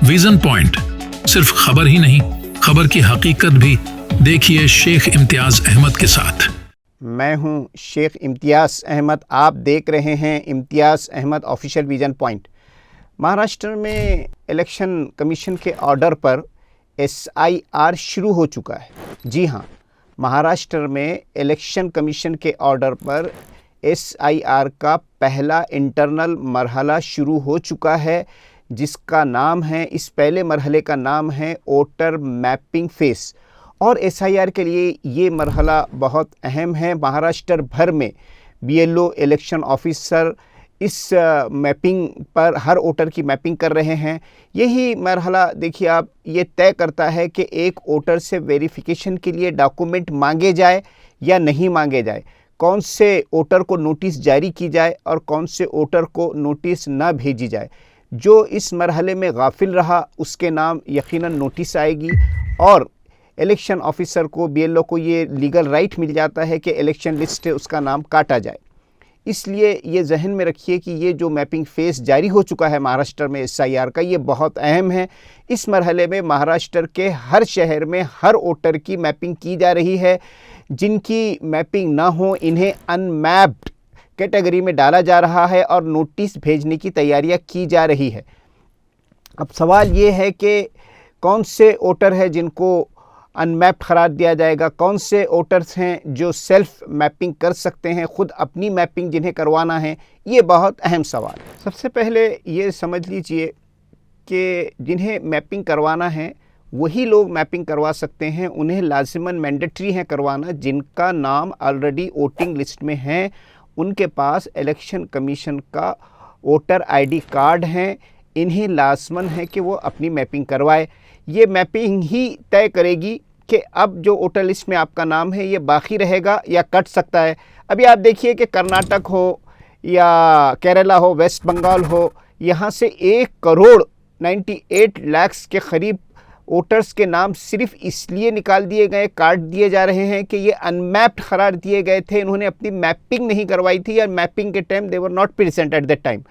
Vision point सिर्फ खबर ही नहीं, खबर की हकीकत भी। देखिए शेख इम्तियाज अहमद के साथ। मैं हूं शेख इम्तियाज अहमद, आप देख रहे हैं Imtiaz Ahmed official vision point. Maharashtra में इलेक्शन कमीशन के ऑर्डर पर SIR शुरू हो चुका है। जी हां, महाराष्ट्र में इलेक्शन कमीशन के ऑर्डर पर SIR का पहला इंटरनल मरहला शुरू हो चुका है, जिसका नाम है, इस पहले मरहले का नाम है वोटर मैपिंग फेस। और SIR के लिए ये मरहला बहुत अहम है। महाराष्ट्र भर में BLO इलेक्शन ऑफिसर इस मैपिंग पर हर वोटर की मैपिंग कर रहे हैं। यही मरहला देखिए आप, ये तय करता है कि एक वोटर से वेरिफिकेशन के लिए डॉक्यूमेंट मांगे जाए या नहीं मांगे जाए, कौन से वोटर को नोटिस जारी की जाए और कौन से वोटर को नोटिस ना भेजी जाए। जो इस मरहले में गाफिल रहा उसके नाम यकीनन नोटिस आएगी और इलेक्शन ऑफिसर को, BLO को ये लीगल राइट मिल जाता है कि इलेक्शन लिस्ट उसका नाम काटा जाए। इसलिए ये जहन में रखिए कि ये जो मैपिंग फेस जारी हो चुका है महाराष्ट्र में SIR का, ये बहुत अहम है। इस मरहले में महाराष्ट्र के हर शहर में हर वोटर की मैपिंग की जा रही है। जिनकी मैपिंग ना हो इन्हें अनमैप्ड कैटेगरी में डाला जा रहा है और नोटिस भेजने की तैयारियां की जा रही है। अब सवाल ये है कि कौन से वोटर है जिनको अनमैप्ड करार दिया जाएगा, कौन से वोटर्स हैं जो सेल्फ मैपिंग कर सकते हैं, खुद अपनी मैपिंग जिन्हें करवाना है, ये बहुत अहम सवाल है। सबसे पहले ये समझ लीजिए कि जिन्हें मैपिंग करवाना है वही लोग मैपिंग करवा सकते हैं। उन्हें लाजिमन मैंडेटरी है करवाना जिनका नाम ऑलरेडी वोटिंग लिस्ट में है, उनके पास इलेक्शन कमीशन का वोटर ID कार्ड हैं। इन्हें लाजमन है कि वो अपनी मैपिंग करवाए। ये मैपिंग ही तय करेगी कि अब जो वोटर लिस्ट में आपका नाम है ये बाकी रहेगा या कट सकता है। अभी आप देखिए कि कर्नाटक हो या केरला हो, वेस्ट बंगाल हो, यहाँ से 1,98 लाख के करीब वोटर्स के नाम सिर्फ इसलिए निकाल दिए गए, काट दिए जा रहे हैं कि ये अनमैप्ड करार दिए गए थे। इन्होंने अपनी मैपिंग नहीं करवाई थी या मैपिंग के time they were not present at that time.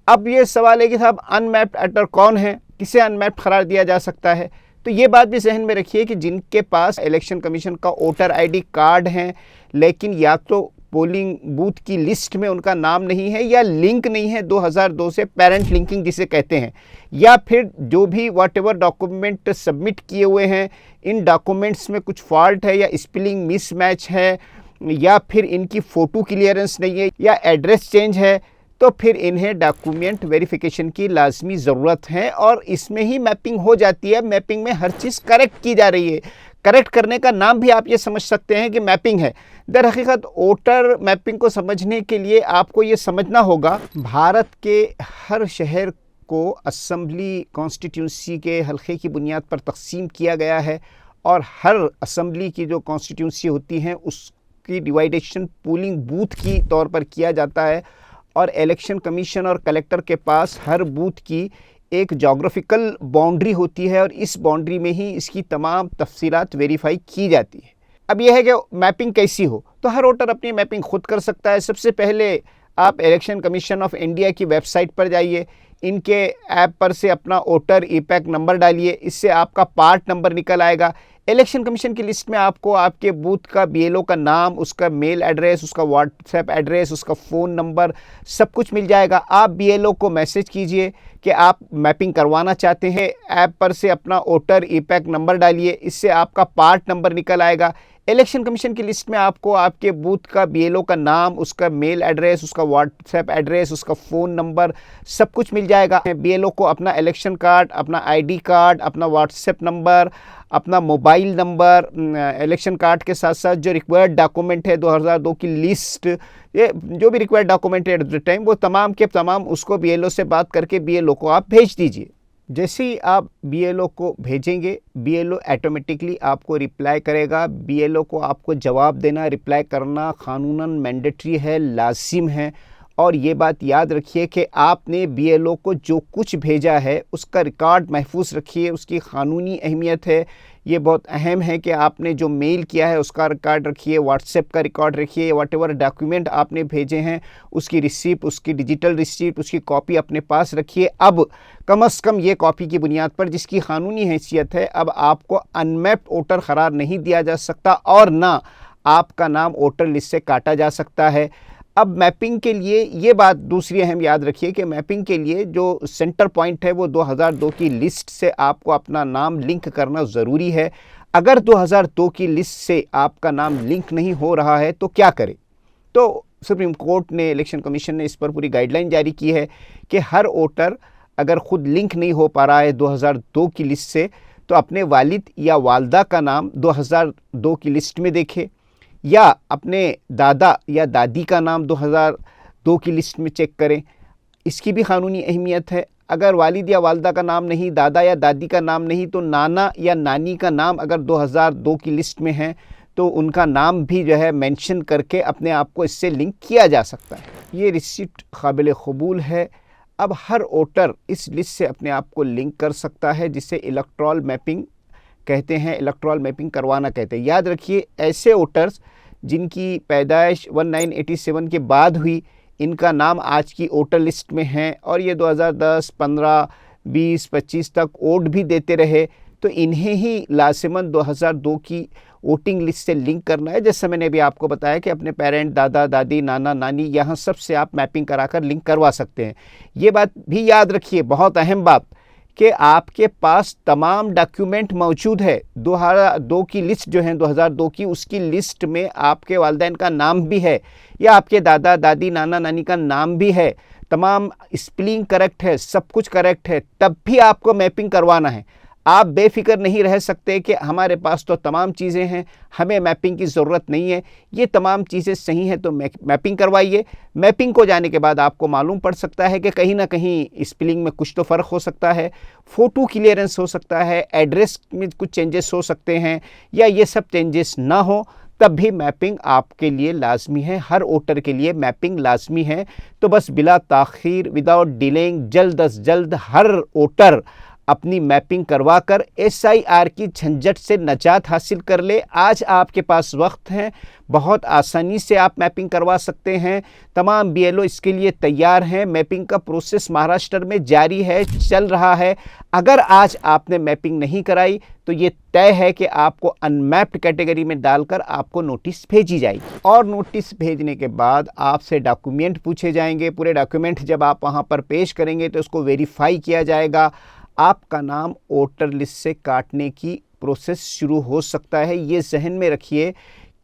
अब ये सवाल है कि साहब अनमैप्ड वोटर कौन है, किसे अनमैप्ड करार दिया जा सकता है। तो ये बात भी जहन में रखिए कि जिनके पास इलेक्शन कमीशन का वोटर ID कार्ड है लेकिन या तो पोलिंग बूथ की लिस्ट में उनका नाम नहीं है या लिंक नहीं है 2002 से, पेरेंट लिंकिंग जिसे कहते हैं, या फिर जो भी व्हाटएवर डॉक्यूमेंट सबमिट किए हुए हैं इन डॉक्यूमेंट्स में कुछ फॉल्ट है या स्पेलिंग मिसमैच है या फिर इनकी फ़ोटो क्लियरेंस नहीं है या एड्रेस चेंज है, तो फिर इन्हें डॉक्यूमेंट वेरिफिकेशन की लाजमी ज़रूरत है और इसमें ही मैपिंग हो जाती है। मैपिंग में हर चीज़ करेक्ट की जा रही है। करेक्ट करने का नाम भी आप ये समझ सकते हैं कि मैपिंग है। दर हकीकत वोटर मैपिंग को समझने के लिए आपको ये समझना होगा, भारत के हर शहर को असेंबली कॉन्स्टिट्यूंसी के हल्के की बुनियाद पर तकसीम किया गया है और हर असेंबली की जो कॉन्स्टिट्यूंसी होती हैं उसकी डिवाइडेशन पोलिंग बूथ की तौर पर किया जाता है और इलेक्शन कमीशन और कलेक्टर के पास हर बूथ की एक जोग्राफिकल बाउंड्री होती है और इस बाउंड्री में ही इसकी तमाम तफसीलात वेरीफाई की जाती है। अब यह है कि मैपिंग कैसी हो, तो हर वोटर अपनी मैपिंग खुद कर सकता है। सबसे पहले आप इलेक्शन कमीशन ऑफ इंडिया की वेबसाइट पर जाइए, इनके ऐप पर से अपना वोटर EPAC नंबर डालिए, इससे आपका पार्ट नंबर निकल आएगा। इलेक्शन कमीशन की लिस्ट में आपको आपके बूथ का BLO का नाम, उसका मेल एड्रेस, उसका व्हाट्सएप एड्रेस, उसका फ़ोन नंबर सब कुछ मिल जाएगा। आप BLO को मैसेज कीजिए कि आप मैपिंग करवाना चाहते हैं, ऐप पर से अपना वोटर EPAC नंबर डालिए, इससे आपका पार्ट नंबर निकल आएगा। इलेक्शन कमीशन की लिस्ट में आपको आपके बूथ का BLO का नाम, उसका मेल एड्रेस, उसका व्हाट्सएप एड्रेस, उसका फ़ोन नंबर सब कुछ मिल जाएगा। BLO को अपना इलेक्शन कार्ड, अपना ID कार्ड, अपना व्हाट्सएप नंबर, अपना मोबाइल नंबर, इलेक्शन कार्ड के साथ साथ जो रिक्वायर्ड डॉक्यूमेंट है 2002 की लिस्ट, ये जो भी रिक्वायर्ड डॉक्यूमेंट है एट द टाइम, वो तमाम के तमाम उसको BLO से बात करके BLO को आप भेज दीजिए। जैसे ही आप BLO को भेजेंगे, BLO ऑटोमेटिकली आपको रिप्लाई करेगा। BLO को आपको जवाब देना, रिप्लाई करना कानूनन मैंडेटरी है, लाजिम है। और ये बात याद रखिए कि आपने BLO को जो कुछ भेजा है उसका रिकॉर्ड महफूज रखिए, उसकी कानूनी अहमियत है। ये बहुत अहम है कि आपने जो मेल किया है उसका रिकॉर्ड रखिए, व्हाट्सएप का रिकॉर्ड रखिए, व्हाटएवर डॉक्यूमेंट आपने भेजे हैं उसकी रिसिप्ट, उसकी डिजिटल रिसिप्ट, उसकी कॉपी अपने पास रखिए। अब कम से कम ये कॉपी की बुनियाद पर जिसकी कानूनी हैसियत है, अब आपको अनमैप्ड वोटर करार नहीं दिया जा सकता और ना आपका नाम वोटर लिस्ट से काटा जा सकता है। अब मैपिंग के लिए ये बात दूसरी अहम याद रखिए कि मैपिंग के लिए जो सेंटर पॉइंट है वो 2002 की लिस्ट से आपको अपना नाम लिंक करना ज़रूरी है। अगर 2002 की लिस्ट से आपका नाम लिंक नहीं हो रहा है तो क्या करें? तो सुप्रीम कोर्ट ने, इलेक्शन कमीशन ने इस पर पूरी गाइडलाइन जारी की है कि हर वोटर अगर ख़ुद लिंक नहीं हो पा रहा है 2002 की लिस्ट से तो अपने वालिद या वालदा का नाम 2002 की लिस्ट में देखे या अपने दादा या दादी का नाम 2002 की लिस्ट में चेक करें। इसकी भी कानूनी अहमियत है। अगर वालिद या वालदा का नाम नहीं, दादा या दादी का नाम नहीं, तो नाना या नानी का नाम अगर 2002 की लिस्ट में है तो उनका नाम भी जो है मेंशन करके अपने आप को इससे लिंक किया जा सकता है। ये रिसिप्ट काबिल कबूल है। अब हर वोटर इस लिस्ट से अपने आप को लिंक कर सकता है, जिसे इलेक्टोरल मैपिंग कहते हैं, इलेक्टोरल मैपिंग करवाना कहते हैं। याद रखिए, ऐसे वोटर्स जिनकी पैदाइश 1987 के बाद हुई, इनका नाम आज की वोटर लिस्ट में है और ये 2010, 15, 20, 25 तक वोट भी देते रहे, तो इन्हें ही लाजिमन 2002 की वोटिंग लिस्ट से लिंक करना है। जैसे मैंने भी आपको बताया कि अपने पेरेंट, दादा दादी, नाना नानी, यहाँ सब से आप मैपिंग कराकर लिंक करवा सकते हैं। ये बात भी याद रखिए, बहुत अहम बात, कि आपके पास तमाम डॉक्यूमेंट मौजूद है। 2002 की लिस्ट जो है 2002 की, उसकी लिस्ट में आपके वालिदैन का नाम भी है या आपके दादा दादी, नाना नानी का नाम भी है, तमाम स्पेलिंग करेक्ट है, सब कुछ करेक्ट है, तब भी आपको मैपिंग करवाना है। आप बेफिक्र नहीं रह सकते कि हमारे पास तो तमाम चीज़ें हैं, हमें मैपिंग की ज़रूरत नहीं है। ये तमाम चीज़ें सही हैं तो मैपिंग करवाइए। मैपिंग को जाने के बाद आपको मालूम पड़ सकता है कि कहीं ना कहीं स्पेलिंग में कुछ तो फ़र्क हो सकता है, फ़ोटो क्लियरेंस हो सकता है, एड्रेस में कुछ चेंजेस हो सकते हैं, या ये सब चेंजेस ना हो तब भी मैपिंग आपके लिए लाजमी है। हर वोटर के लिए मैपिंग लाजमी है। तो बस बिला ताख़ीर, विदाउट डिलेइंग, जल्द अज जल्द हर वोटर अपनी मैपिंग करवाकर SIR की झंझट से निजात हासिल कर ले। आज आपके पास वक्त है, बहुत आसानी से आप मैपिंग करवा सकते हैं। तमाम BLO इसके लिए तैयार हैं। मैपिंग का प्रोसेस महाराष्ट्र में जारी है, चल रहा है। अगर आज आपने मैपिंग नहीं कराई तो ये तय है कि आपको अनमैप्ड कैटेगरी में डालकर आपको नोटिस भेजी जाएगी और नोटिस भेजने के बाद आपसे डॉक्यूमेंट पूछे जाएंगे। पूरे डॉक्यूमेंट जब आप वहाँ पर पेश करेंगे तो उसको वेरीफाई किया जाएगा। आपका नाम वोटर लिस्ट से काटने की प्रोसेस शुरू हो सकता है। ये जहन में रखिए,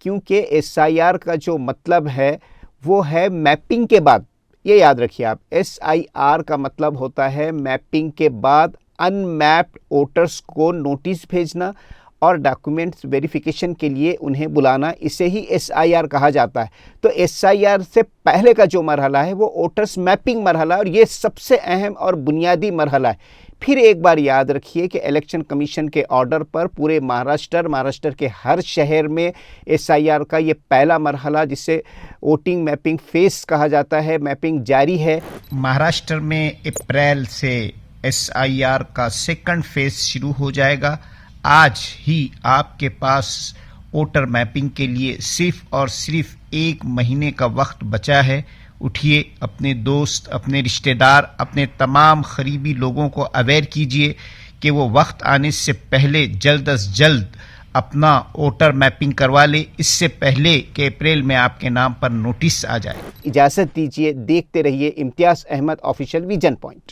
क्योंकि SIR का जो मतलब है वो है मैपिंग के बाद। ये याद रखिए आप, SIR का मतलब होता है मैपिंग के बाद अनमैप्ड वोटर्स को नोटिस भेजना और डॉक्यूमेंट्स वेरिफिकेशन के लिए उन्हें बुलाना, इसे ही SIR कहा जाता है। तो SIR से पहले का जो मरहला है वो वोटर्स मैपिंग मरहला है और ये सबसे अहम और बुनियादी मरहला है। फिर एक बार याद रखिए कि इलेक्शन कमीशन के ऑर्डर पर पूरे महाराष्ट्र के हर शहर में SIR का ये पहला मरहला, जिसे वोटिंग मैपिंग फेस कहा जाता है, मैपिंग जारी है। महाराष्ट्र में अप्रैल से SIR का सेकंड फेज शुरू हो जाएगा। आज ही आपके पास वोटर मैपिंग के लिए सिर्फ और सिर्फ 1 महीने का वक्त बचा है। उठिए, अपने दोस्त, अपने रिश्तेदार, अपने तमाम करीबी लोगों को अवेयर कीजिए कि वो वक्त आने से पहले जल्द अज जल्द अपना वोटर मैपिंग करवा ले, इससे पहले कि अप्रैल में आपके नाम पर नोटिस आ जाए। इजाज़त दीजिए, देखते रहिए इम्तियाज़ अहमद ऑफिशियल विजन पॉइंट।